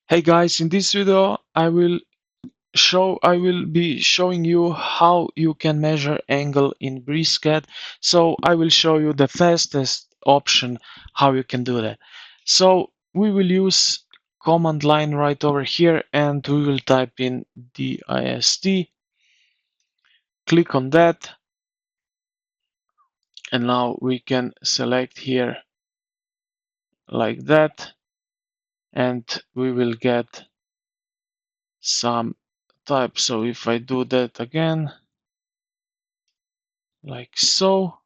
Hey guys, in this video I will be showing you how you can measure angle in BricsCAD. So I will show you the fastest option how you can do that. So we will use command line right over here and we will type in dist, click on that, and now we can select here like that, and we will get some type. So if I do that again like so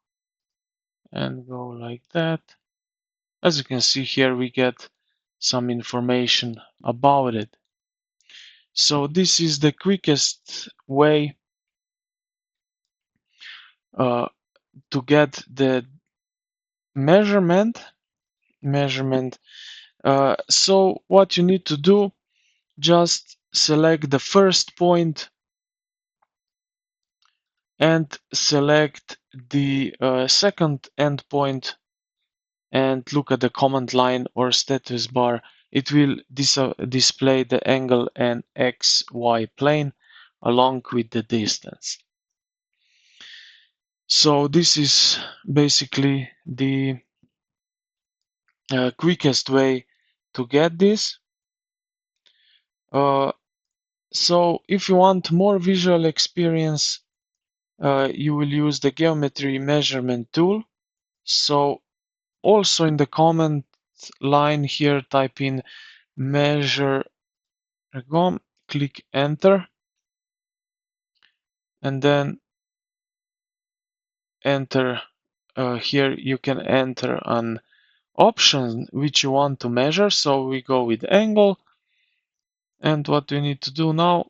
and go like that, as you can see here we get some information about it. So this is the quickest way uh, to get the measurement. So what you need to do, just select the first point and select the second endpoint and look at the command line or status bar. It will display the angle and XY plane along with the distance. So this is basically the quickest way to get this. So if you want more visual experience, you will use the geometry measurement tool. So also in the command line here, type in measure, click enter, and then enter. Here you can enter an option which you want to measure. So we go with angle, and what we need to do now,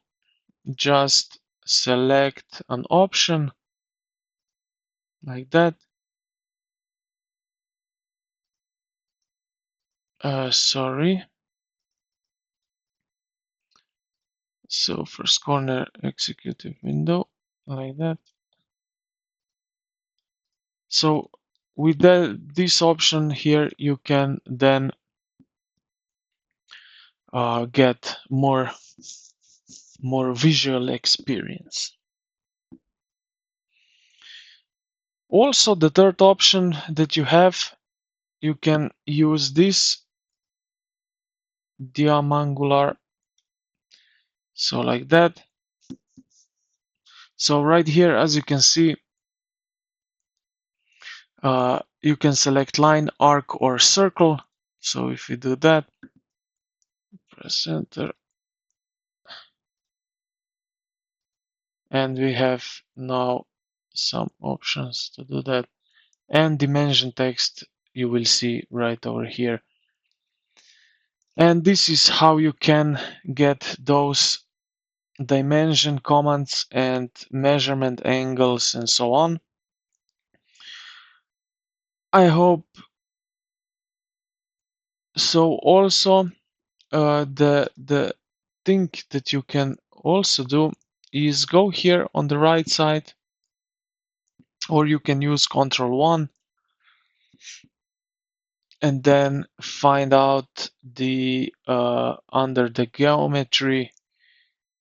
just select an option like that. Sorry. So first corner executive window like that. So with this option here, you can then get more visual experience. Also, the third option that you have, you can use this diamangular, so like that. So right here, as you can see, you can select line, arc, or circle. So if we do that, press enter, and we have now some options to do that. And dimension text you will see right over here. And this is how you can get those dimension commands and measurement angles and so on. I hope so. Also, the thing that you can also do is go here on the right side, or you can use Ctrl+1 and then find out the under the geometry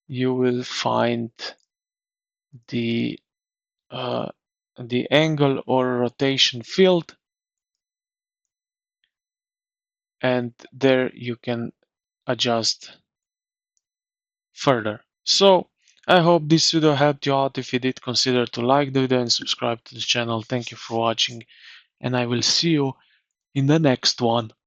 you will find the angle or rotation field, and there you can adjust further. So I hope this video helped you out. If you did, consider to like the video and subscribe to the channel. Thank you for watching, and I will see you in the next one.